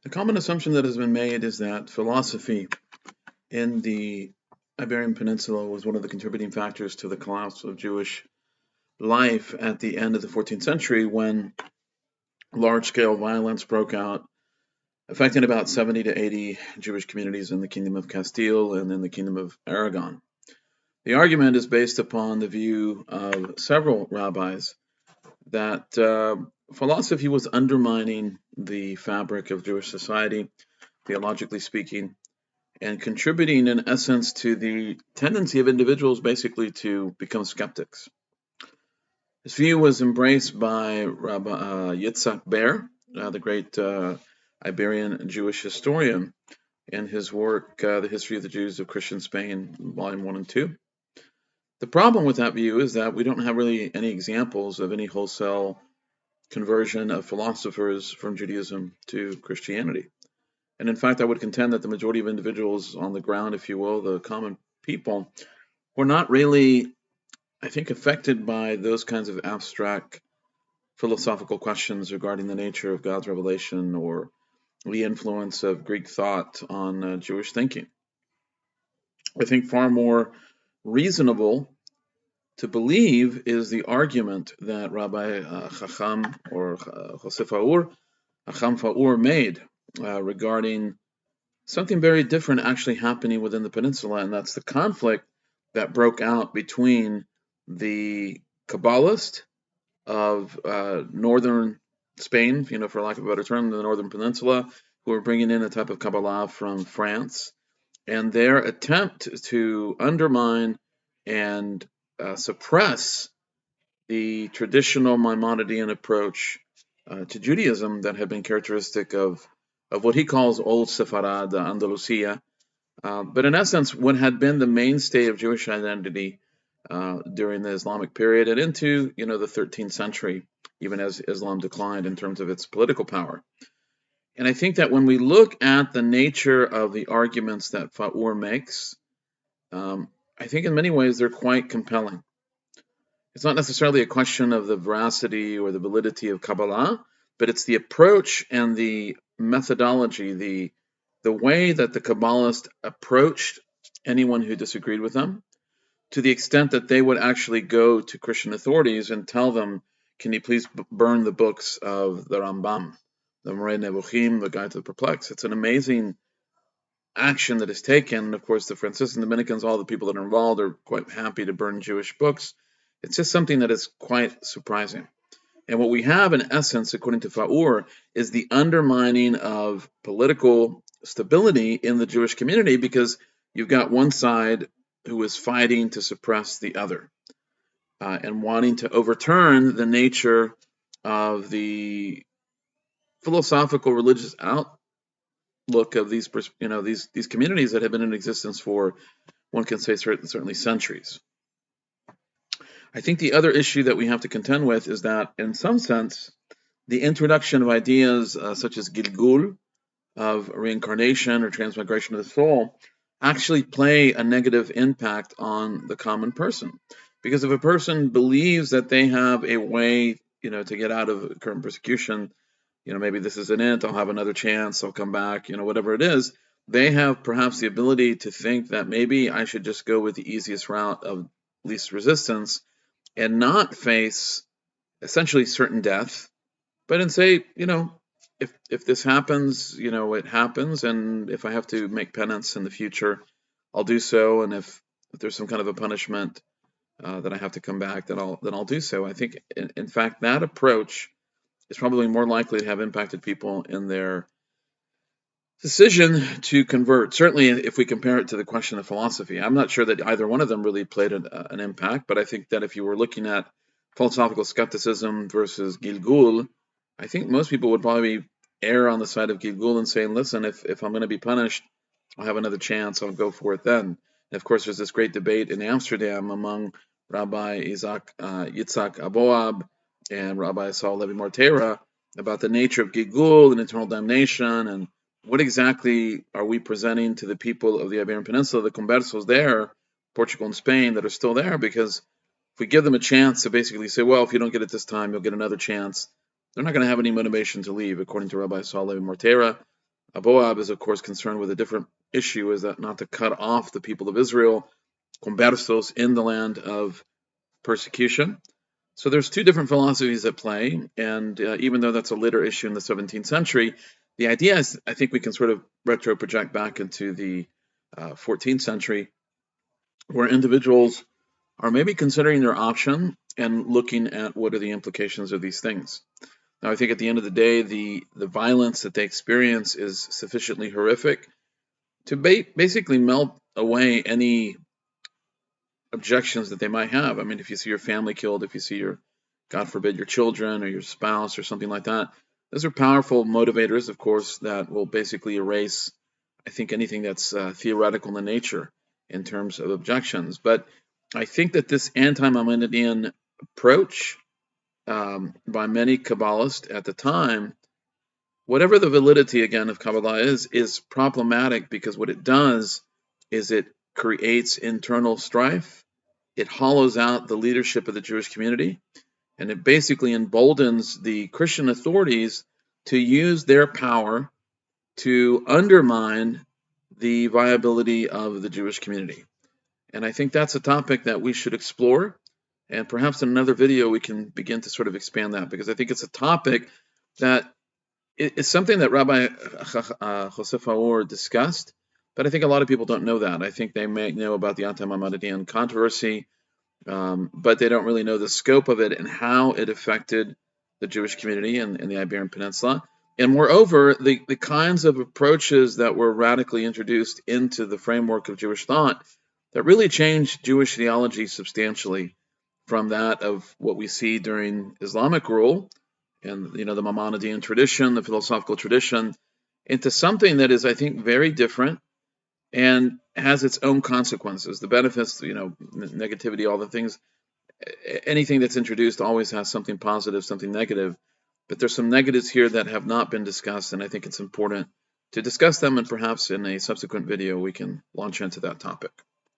The common assumption that has been made is that philosophy in the Iberian Peninsula was one of the contributing factors to the collapse of Jewish life at the end of the 14th century when large-scale violence broke out, affecting about 70 to 80 Jewish communities in the Kingdom of Castile and in the Kingdom of Aragon. The argument is based upon the view of several rabbis that philosophy was undermining the fabric of Jewish society, theologically speaking, and contributing in essence to the tendency of individuals basically to become skeptics. This view was embraced by Rabbi Yitzhak Ber, the great Iberian Jewish historian, in his work, The History of the Jews of Christian Spain, Volume 1 and 2. The problem with that view is that we don't have really any examples of any wholesale conversion of philosophers from Judaism to Christianity. And in fact, I would contend that the majority of individuals on the ground, if you will, the common people, were not really, I think, affected by those kinds of abstract philosophical questions regarding the nature of God's revelation or the influence of Greek thought on Jewish thinking. I think far more reasonable to believe is the argument that Rabbi Chacham or Chosef Haur, Chacham Faur made regarding something very different actually happening within the peninsula, and that's the conflict that broke out between the Kabbalist of northern Spain, for lack of a better term, the northern peninsula, who were bringing in a type of Kabbalah from France, and their attempt to undermine and suppress the traditional Maimonidean approach to Judaism that had been characteristic of what he calls Old Sepharad, Andalusia, but in essence, what had been the mainstay of Jewish identity during the Islamic period and into the 13th century, even as Islam declined in terms of its political power. And I think that when we look at the nature of the arguments that Faur makes, I think in many ways they're quite compelling. It's not necessarily a question of the veracity or the validity of Kabbalah, but it's the approach and the methodology, the way that the Kabbalists approached anyone who disagreed with them, to the extent that they would actually go to Christian authorities and tell them, can you please burn the books of the Rambam, the Moreh Nevuchim, the Guide to the Perplexed. It's an amazing action that is taken. And of course, the Franciscan Dominicans, all the people that are involved, are quite happy to burn Jewish books. It's just something that is quite surprising. And what we have, in essence, according to Faur, is the undermining of political stability in the Jewish community, because you've got one side who is fighting to suppress the other and wanting to overturn the nature of the philosophical religious outlook of these communities that have been in existence for, one can say, certainly centuries. I think the other issue that we have to contend with is that, in some sense, the introduction of ideas such as Gilgul, of reincarnation or transmigration of the soul, actually play a negative impact on the common person. Because if a person believes that they have a way, to get out of current persecution, maybe this isn't it, I'll have another chance, I'll come back, whatever it is, they have perhaps the ability to think that maybe I should just go with the easiest route of least resistance and not face essentially certain death, but and say, if this happens, it happens, and if I have to make penance in the future, I'll do so, and if there's some kind of a punishment that I have to come back, then I'll do so. I think, in fact, that approach is probably more likely to have impacted people in their decision to convert. Certainly, if we compare it to the question of philosophy, I'm not sure that either one of them really played an impact, but I think that if you were looking at philosophical skepticism versus Gilgul, I think most people would probably err on the side of Gilgul and say, listen, if I'm going to be punished, I'll have another chance, I'll go for it then. And of course, there's this great debate in Amsterdam among Rabbi Yitzhak Aboab and Rabbi Saul Levi Mortera about the nature of Gilgul and eternal damnation, and what exactly are we presenting to the people of the Iberian Peninsula, the conversos there, Portugal and Spain, that are still there, because if we give them a chance to basically say, well, if you don't get it this time, you'll get another chance, they're not going to have any motivation to leave, according to Rabbi Saul Levi Mortera. Aboab is, of course, concerned with a different issue, is that not to cut off the people of Israel, conversos, in the land of persecution. So there's two different philosophies at play, and even though that's a later issue in the 17th century, the idea is, I think we can sort of retro project back into the 14th century, where individuals are maybe considering their option and looking at what are the implications of these things. Now, I think at the end of the day, the violence that they experience is sufficiently horrific to basically melt away any objections that they might have. I mean, if you see your family killed, if you see your, God forbid, your children or your spouse or something like that, those are powerful motivators, of course, that will basically erase, I think, anything that's theoretical in nature in terms of objections. But I think that this anti-Maimonidean approach by many Kabbalists at the time, whatever the validity again of Kabbalah is problematic, because what it does is it creates internal strife. It hollows out the leadership of the Jewish community, and it basically emboldens the Christian authorities to use their power to undermine the viability of the Jewish community. And I think that's a topic that we should explore. And perhaps in another video, we can begin to sort of expand that, because I think it's a topic that is something that Rabbi Joseph Haor discussed, but I think a lot of people don't know that. I think they may know about the anti-Maimonidean controversy, but they don't really know the scope of it and how it affected the Jewish community in the Iberian Peninsula. And moreover, the kinds of approaches that were radically introduced into the framework of Jewish thought that really changed Jewish theology substantially from that of what we see during Islamic rule and the Maimonidean tradition, the philosophical tradition, into something that is, I think, very different and has its own consequences. The benefits, negativity, all the things, anything that's introduced always has something positive, something negative. But there's some negatives here that have not been discussed, and I think it's important to discuss them, and perhaps in a subsequent video we can launch into that topic.